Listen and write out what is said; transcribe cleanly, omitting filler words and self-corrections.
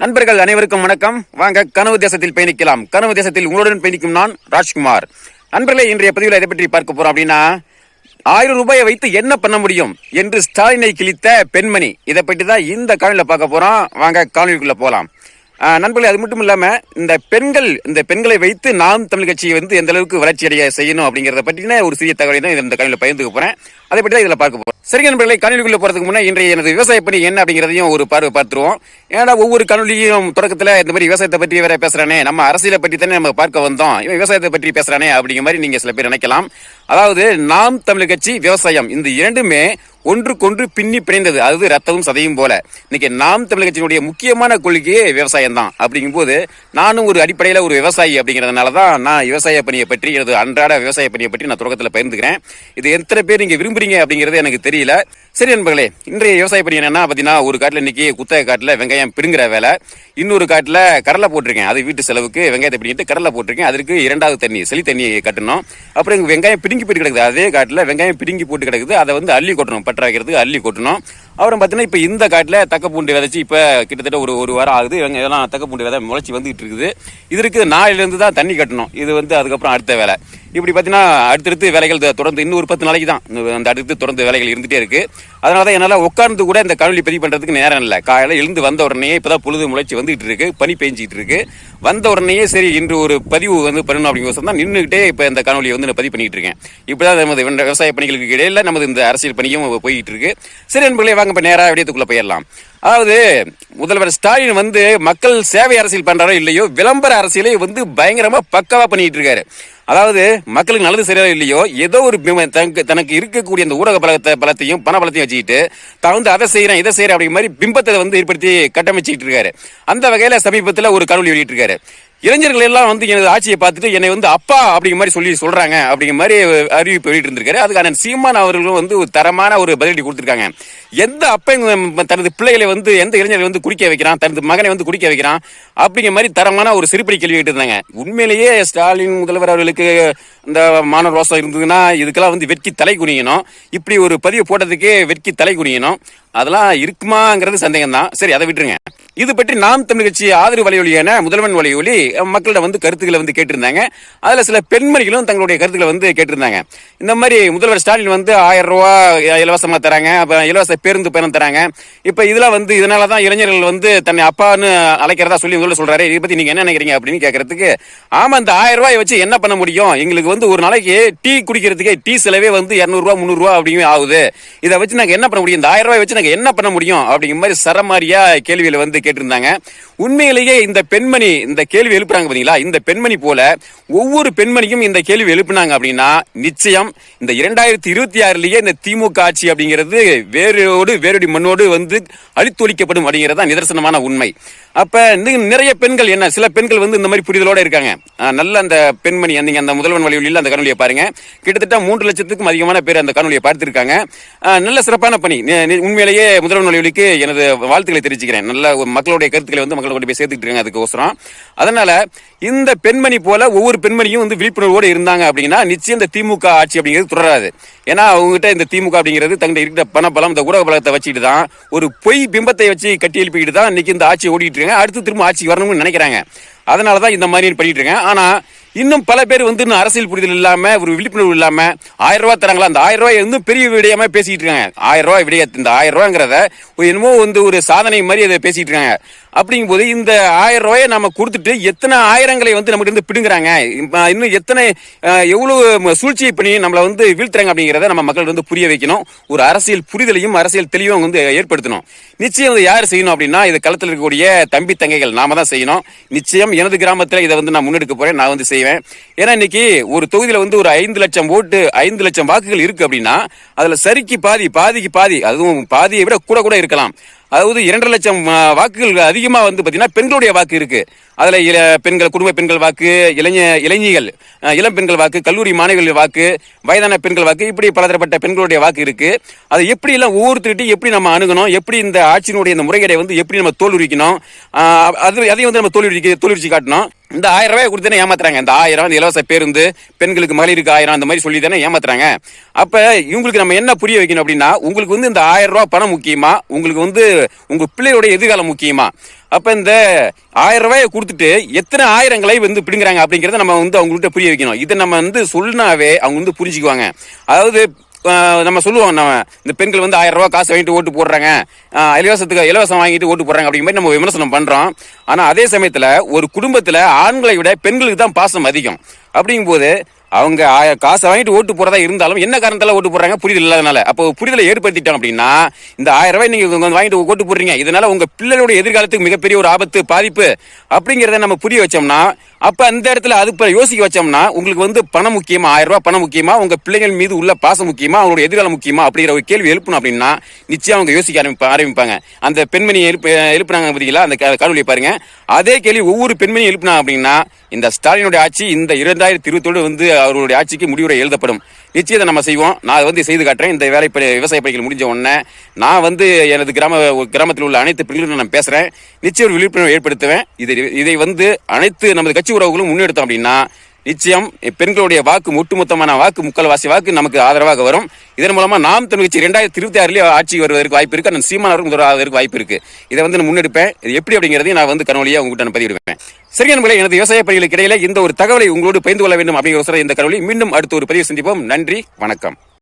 நண்பர்கள் அனைவருக்கும் வணக்கம். வாங்க கனவு தேசத்தில் பயணிக்கலாம். கனவு தேசத்தில் உங்களுடன் பயணிக்கும் நான் ராஜ்குமார். நண்பர்களே, இன்றைய பதிவில் இதை பற்றி பார்க்க போறோம். அப்படின்னா 1000 ரூபாயை வைத்து என்ன பண்ண முடியும் என்று ஸ்டாலினை கிழித்த பெண்மணி, இதை பற்றி தான் இந்த காணொலியில் பார்க்க போறோம். வாங்க காணொலிக்குள்ள போலாம். நண்பர்களே, அது மட்டும் இல்லாம இந்த பெண்களை வைத்து நாம் தமிழ் கட்சியை எந்த அளவுக்கு வளர்ச்சி அடைய செய்யணும் அப்படிங்கறத பற்றின ஒரு சிறிய தகவலை தான் இந்த காணொலியில் பகிர்ந்துக்க போறேன். அதை பற்றி தான் இதுல பார்க்க போறோம். சரி நண்பர்களை, காணொலிக்குள்ள போறதுக்கு முன்னாடி இன்றைய எனது விவசாய பணி என்ன அப்படிங்கிறதையும் ஒரு பார்வை பார்த்துருவோம். ஏன்னா ஒவ்வொரு காணொலியும் தொடக்கத்துல இந்த மாதிரி விவசாயத்தை பற்றி வேற பேசுறானே, நம்ம அரசியலை பற்றி தானே நம்ம பார்க்க வந்தோம், இவன் விவசாயத்தை பற்றி பேசுறானே அப்படிங்கிற மாதிரி நீங்க சில பேர் நினைக்கலாம். அதாவது நாம் தமிழ் கட்சி, விவசாயம், இந்த இரண்டுமே ஒன்றுக்கொன்று பின்னி பிணைந்தது. அது ரத்தமும் சதையும் போல. இன்னைக்கு நாம் தமிழ் கட்சியினுடைய முக்கியமான கொள்கையே விவசாயம் தான். அப்படிங்கும் போது நானும் ஒரு அடிப்படையில ஒரு விவசாயி அப்படிங்கறதுனாலதான் நான் விவசாய பணியை பற்றி, எனது அன்றாட விவசாய பணியை பற்றி நான் தொடக்கத்தில் பகிர்ந்துக்கிறேன். இது எத்தனை பேர் நீங்க விரும்புறீங்க அப்படிங்கிறது எனக்கு தெரியல. சரி நண்பர்களே, இன்றைய விவசாய பணி என்னன்னா பாத்தீங்கன்னா, ஒரு காட்டுல இன்னைக்கு குத்தகை காட்டுல வெங்காயம் பிடுங்குற வேலை, இன்னொரு காட்டுல கடலை போட்டிருக்கேன். அது வீட்டு செலவுக்கு வெங்காயத்தை பிடிக்கிட்டு கடலை போட்டிருக்கேன். அதற்கு 2வது தண்ணி, செளி தண்ணி கட்டணும். அப்புறம் வெங்காயம் பிடுங்கி போட்டு கிடக்குது, அதே காட்டுல வெங்காயம் பிடுங்கி போட்டு கிடக்குது. அதை அள்ளி கொட்டணும், பற்ற வைக்கிறதுக்கு அள்ளி கொட்டணும். அப்புறம் பார்த்தீங்கன்னா, இப்போ இந்த காட்டில் தக்கப்பூண்டு விதைச்சு இப்போ கிட்டத்தட்ட ஒரு வாரம் ஆகுது. இதெல்லாம் தக்கப்பூண்டு விதை முளைச்சி வந்துகிட்டு இருக்குது. இதற்கு நாளிலிருந்து தான் தண்ணி கட்டணும். இது அதுக்கப்புறம் அடுத்த வேலை. இப்படி பார்த்தீங்கன்னா அடுத்தடுத்து வேலைகள் தொடர்ந்து இன்னும் ஒரு 10 நாளைக்கு தான் அந்த அடுத்து தொடர்ந்து வேலைகள் இருந்துகிட்டே இருக்கு. அதனால தான் என்னால் உட்கார்ந்து கூட இந்த காணொலி பதிவு பண்ணுறதுக்கு நேரம் இல்லை. காலையில் எழுந்து வந்த உடனே இப்போதான் பொழுது முளைச்சி வந்துகிட்டு இருக்கு, பனி பெஞ்சிட்டு இருக்கு. வந்த உடனேயே சரி இன்று ஒரு பதிவு பண்ணணும் அப்படிங்கிற தான் நின்றுகிட்டே இப்போ இந்த காணொலியை நான் பதிவு பண்ணிட்டு இருக்கேன். இப்போதான் நமது விவசாய பணிகளுக்கு இடையில நமது இந்த அரசியல் பணியும் போயிட்டு இருக்கு. சரி நண்பர்களே, வாங்க இப்போ நேராக விடயத்துக்குள்ள போயிடலாம். அதாவது முதல்வர் ஸ்டாலின் மக்கள் சேவை அரசியல் பண்றாரோ இல்லையோ, விளம்பர அரசியலை பயங்கரமா பக்காவா பண்ணிட்டு இருக்காரு. அதாவது மக்களுக்கு நல்லது சரியா இல்லையோ, ஏதோ ஒரு தனக்கு இருக்கக்கூடிய அந்த ஊடக பலத்தையும் பண பலத்தையும் வச்சுக்கிட்டு தான் அதை செய்யறேன் இதை செய்யறேன் அப்படிங்கிற மாதிரி பிம்பத்தை ஏற்படுத்தி கட்டமைச்சுக்கிட்டு இருக்காரு. அந்த வகையில சமீபத்தில் ஒரு காணொலி வெளியிட்டு இருக்காரு. இளைஞர்கள் எல்லாம் எனது ஆட்சியை பார்த்துட்டு என்னை அப்பா அப்படிங்கிற மாதிரி சொல்றாங்க அப்படிங்கிற மாதிரி அறிவிப்பு வெளியிட்டு இருந்திருக்காரு. அதுக்கான சீமான் அவர்களும் ஒரு தரமான ஒரு பதிலடி கொடுத்திருக்காங்க. எந்த அப்பன் தனது பிள்ளைகளை எந்த இளைஞர்கள் குடிக்க வைக்கிறான், தனது மகனை குடிக்க வைக்கிறான் அப்படிங்கிற மாதிரி தரமான ஒரு சிறுபடி கேள்வி கேட்டு இருந்தாங்க. உண்மையிலேயே ஸ்டாலின் முதல்வர் அவர்களுக்கு இந்த மாணவர் ரோசம் இருந்ததுன்னா இதுக்கெல்லாம் வெட்கி தலை குனியணும். இப்படி ஒரு பதிவு போட்டதுக்கே வெட்கி தலை குனியணும். அதெல்லாம் இருக்குமாங்கிறது சந்தேகம் தான். சரி, அதை விட்டுருங்க. இது பற்றி நாம் தமிழ் கட்சி ஆதரவு வலையொலியான முதல்வன் வலையொலி மக்களிடம் கருத்துக்களை கேட்டிருந்தாங்க. அதுல சில பெண்மணிகளும் தங்களுடைய கருத்துக்களை கேட்டிருந்தாங்க. இந்த மாதிரி முதல்வர் ஸ்டாலின் 1000 ரூபாய் இலவசமா தராங்க, இலவச பேருந்து பயணம் தராங்க. இப்ப இதெல்லாம் இதனாலதான் இளைஞர்கள் தன்னை அப்பான்னு அழைக்கிறதா சொல்லி சொல்றாரு. இதை பத்தி நீங்க என்ன நினைக்கிறீங்க அப்படின்னு கேட்கறதுக்கு, ஆமா, இந்த 1000 ரூபாய் வச்சு என்ன பண்ண முடியும்? எங்களுக்கு ஒரு நாளைக்கு டீ குடிக்கிறதுக்கே டீ செலவே 200 ரூபாய் 300 ரூபாய் அப்படிங்க ஆகுது. இதை வச்சு நாங்க என்ன பண்ண முடியும்? இந்த 1000 ரூபாய் வச்சு நாங்க என்ன பண்ண முடியும் அப்படிங்கிற மாதிரி சரமாரியா கேள்வியில கேட்டிருந்தாங்க. உண்மையிலேயே இந்த பெண்மணி இந்த கேள்வி எழுப்புறாங்க பாத்தீங்களா, இந்த பெண்மணி போல ஒவ்வொரு பெண்மணியும் இந்த கேள்வி எழுப்புனாங்க அப்படின்னா நிச்சயம் இந்த 2026லயே இந்த திமுக ஆட்சி அப்படிங்கிறது வேரோடி மண்ணோடு அழித்தொழிக்கப்படும் அப்படிங்கறத நிதர்சனமான உண்மை. அப்ப நிறைய பெண்கள் சில பெண்கள் இந்த மாதிரி புரிதலோட இருக்காங்க. நல்ல அந்த பெண்மணி அந்த முதல்வன் வழியில் அந்த காணொலியை பாருங்க. கிட்டத்தட்ட 3 லட்சத்துக்கும் அதிகமான பேர் அந்த காணொலியை பார்த்திருக்காங்க. நல்ல சிறப்பான பணி. உண்மையிலேயே முதல்வன் வழிக்கு எனது வாழ்த்துக்களை தெரிவிச்சுக்கிறேன். நல்ல மக்களுடைய கருத்துக்களை மக்களோட போய் சேர்த்துக்கிட்டு இருக்காங்க அதுக்கோசரம். அதனால இந்த பெண்மணி போல ஒவ்வொரு பெண்மணியும் விழிப்புணர்வோடு இருந்தாங்க அப்படின்னா நிச்சயம் இந்த திமுக ஆட்சி அப்படிங்கிறது தொடராது. ஏன்னா அவங்ககிட்ட இந்த திமுக அப்படிங்கிறது தங்கிட்ட இருக்கிற பணபலம், இந்த ஊடக பலத்தை வச்சுட்டு தான் ஒரு பொய் பிம்பத்தை வச்சு கட்டி எழுப்பிக்கிட்டு தான் இன்னைக்கு இந்த ஆட்சி ஓடிட்டு இருக்காங்க. அடுத்து திரும்ப ஆட்சி வரணும்னு நினைக்கிறாங்க. அதனாலதான் இந்த மாதிரி பண்ணிட்டு இருக்காங்க. ஆனா இன்னும் பல பேர் இன்னும் அரசியல் புரிதல் இல்லாம, ஒரு விழிப்புணர்வு இல்லாம 1000 ரூபாய் தராங்களா, அந்த 1000 ரூபாய் பெரிய விடயமா பேசிட்டு இருக்காங்க. 1000 ரூபாய் விடயத்தை, இந்த 1000 ரூபாய்ங்கிறத என்னமோ ஒரு சாதனை மாதிரி அதை பேசிட்டு இருக்காங்க. அப்படிங்கும் போது இந்த 1000 ரூபாயை நம்ம கொடுத்துட்டு எத்தனை ஆயிரங்களை நம்மகிட்ட பிடுங்குறாங்க, இன்னும் எத்தனை எவ்வளவு சூழ்ச்சியை பண்ணி நம்மளை வீழ்த்துறாங்க அப்படிங்கிறத நம்ம மக்கள் புரிய வைக்கணும். ஒரு அரசியல் புரிதலையும் அரசியல் தெளிவும் ஏற்படுத்தணும். நிச்சயம் யார் செய்யணும் அப்படின்னா, இது களத்தில் இருக்கக்கூடிய தம்பி தங்கைகள் நாம தான் செய்யணும். நிச்சயம் எனது கிராமத்தில் இதை நான் முன்னெடுக்க போறேன், நான் செய்வேன். ஏன்னா இன்னைக்கு ஒரு தொகுதியில ஒரு 5 லட்சம் ஓட்டு, 5 லட்சம் வாக்குகள் இருக்கு அப்படின்னா அதுல சரிக்கு பாதிக்கு பாதி, அதுவும் பாதியை விட கூட இருக்கலாம். அதாவது 2.5 லட்சம் வாக்குகள் அதிகமா பாத்தீங்கன்னா பெண்களுடைய வாக்கு இருக்கு. அதுல பெண்கள், குடும்ப பெண்கள் வாக்கு, இளைஞர்கள், இளம் பெண்கள் வாக்கு, கல்லூரி மாணவிகள் வாக்கு, வயதான பெண்கள் வாக்கு, இப்படி பலதரப்பட்ட பெண்களுடைய வாக்கு இருக்கு. அதை எப்படி எல்லாம் ஒவ்வொருத்தருட்டையும் எப்படி நம்ம அணுகணும், எப்படி இந்த ஆட்சியினுடைய இந்த முறைகேடை எப்படி நம்ம தோல்விக்கணும், அதையும் நம்ம தோல்விச்சு காட்டணும். இந்த 1000 ரூபாய் கொடுத்து தானே ஏமாத்துறாங்க. இந்த 1000 இந்த இலவச பேருந்து, பெண்களுக்கு மகளிருக்கு 1000 அந்த மாதிரி சொல்லி தானே ஏமாத்துறாங்க. அப்ப இவங்களுக்கு நம்ம என்ன புரிய வைக்கணும் அப்படின்னா, உங்களுக்கு வந்து இந்த 1000 ரூபாய் பணம் முக்கியமா, உங்களுக்கு வந்து உங்க பிள்ளையோட எதிர்காலம் முக்கியமா? அப்ப இந்த 1000 ரூபாயை கொடுத்துட்டு எத்தனை ஆயிரங்களை வந்து பிடுங்குறாங்க அப்படிங்கறத நம்ம வந்து அவங்கள்ட்ட புரிய வைக்கணும். இதை நம்ம வந்து சொன்னாவே அவங்க வந்து புரிஞ்சுக்குவாங்க. அதாவது நம்ம சொல்லுவோம், நம்ம இந்த பெண்கள் வந்து 1000 ரூபாய் காசு வாங்கிட்டு ஓட்டு போடுறாங்க, இலவசம் வாங்கிட்டு ஓட்டு போடுறாங்க அப்படிங்கிற மாதிரி நம்ம விமர்சனம் பண்றோம். ஆனா அதே சமயத்துல ஒரு குடும்பத்துல ஆண்களை விட பெண்களுக்கு தான் பாசம் அதிகம். அப்படிங்கும் போது அவங்க காசை வாங்கிட்டு ஓட்டு போறதா இருந்தாலும் என்ன காரணத்தால ஓட்டு போடுறாங்க, புரிதல் இல்லாதனால. அப்போ புரிதலை ஏற்படுத்திட்டோம் அப்படின்னா, இந்த 1000 ரூபாய் நீங்க வாங்கிட்டு ஓட்டு போடுறீங்க, இதனால உங்க பிள்ளைகளுடைய எதிர்காலத்துக்கு மிகப்பெரிய ஒரு ஆபத்து, பாதிப்பு அப்படிங்கிறத நம்ம புரிய வச்சோம்னா, அப்ப அந்த இடத்துல அது யோசிக்க வச்சோம்னா, உங்களுக்கு வந்து பணம் முக்கியமா, 1000 ரூபாய் பணம் முக்கியமா, உங்க பிள்ளைகள் மீது உள்ள பாசம் முக்கியமா, அவங்களோட எதிர்காலம் முக்கியமா அப்படிங்கிற ஒரு கேள்வி எழுப்பணும் அப்படின்னா நிச்சயம் அவங்க யோசிக்க ஆரம்பிப்பாங்க. அந்த பெண்மணி எழுப்புனாங்க பார்த்தீங்களா, அந்த காணொலியை பாருங்க. அதே கேள்வி ஒவ்வொரு பெண்மணியும் எழுப்பினாங்க அப்படின்னா இந்த ஸ்டாலினுடைய ஆட்சி இந்த 2020 வந்து அவர்களுடைய ஆட்சிக்கு முடிவுரை எழுதப்படும். நிச்சயத்தை நம்ம செய்வோம். நான் வந்து செய்து காட்டுறேன். இந்த விவசாய பணிகள் முடிஞ்ச உடனே நான் வந்து எனது கிராமத்தில் உள்ள அனைத்து பெண்களும் நான் பேசுறேன். நிச்சயம் ஒரு விழிப்புணர்வு ஏற்படுத்துவேன். இதை வந்து அனைத்து நமது கட்சி உறவுகளும் முன்னெடுத்தோம் அப்படின்னா நிச்சயம் பெண்களுடைய வாக்கு, ஒட்டுமொத்தமான வாக்கு, முக்கால்வாசி வாக்கு நமக்கு ஆதரவாக வரும். இதன் மூலமா நாம் தமிழ் கட்சி 2026 ஆட்சி வருவதற்கு வாய்ப்பு இருக்கு. அந்த சீமானவருக்கு முதல்வதற்கு வாய்ப்பு இருக்கு. இதை வந்து நான் முன்னெடுப்பேன். இது எப்படி அப்படிங்கிறதையும் நான் வந்து கனவழியா உங்ககிட்ட நான் பதிவிடுவேன். சரி நண்பர்களே, எனது விவசாய பணிகளுக்கு இடையில இந்த ஒரு தகவலை உங்களோடு பகிர்ந்து கொள்ள வேண்டும் அப்படிங்கிற இந்த கனவழி மீண்டும் அடுத்த ஒரு பதிவு சந்திப்போம். நன்றி, வணக்கம்.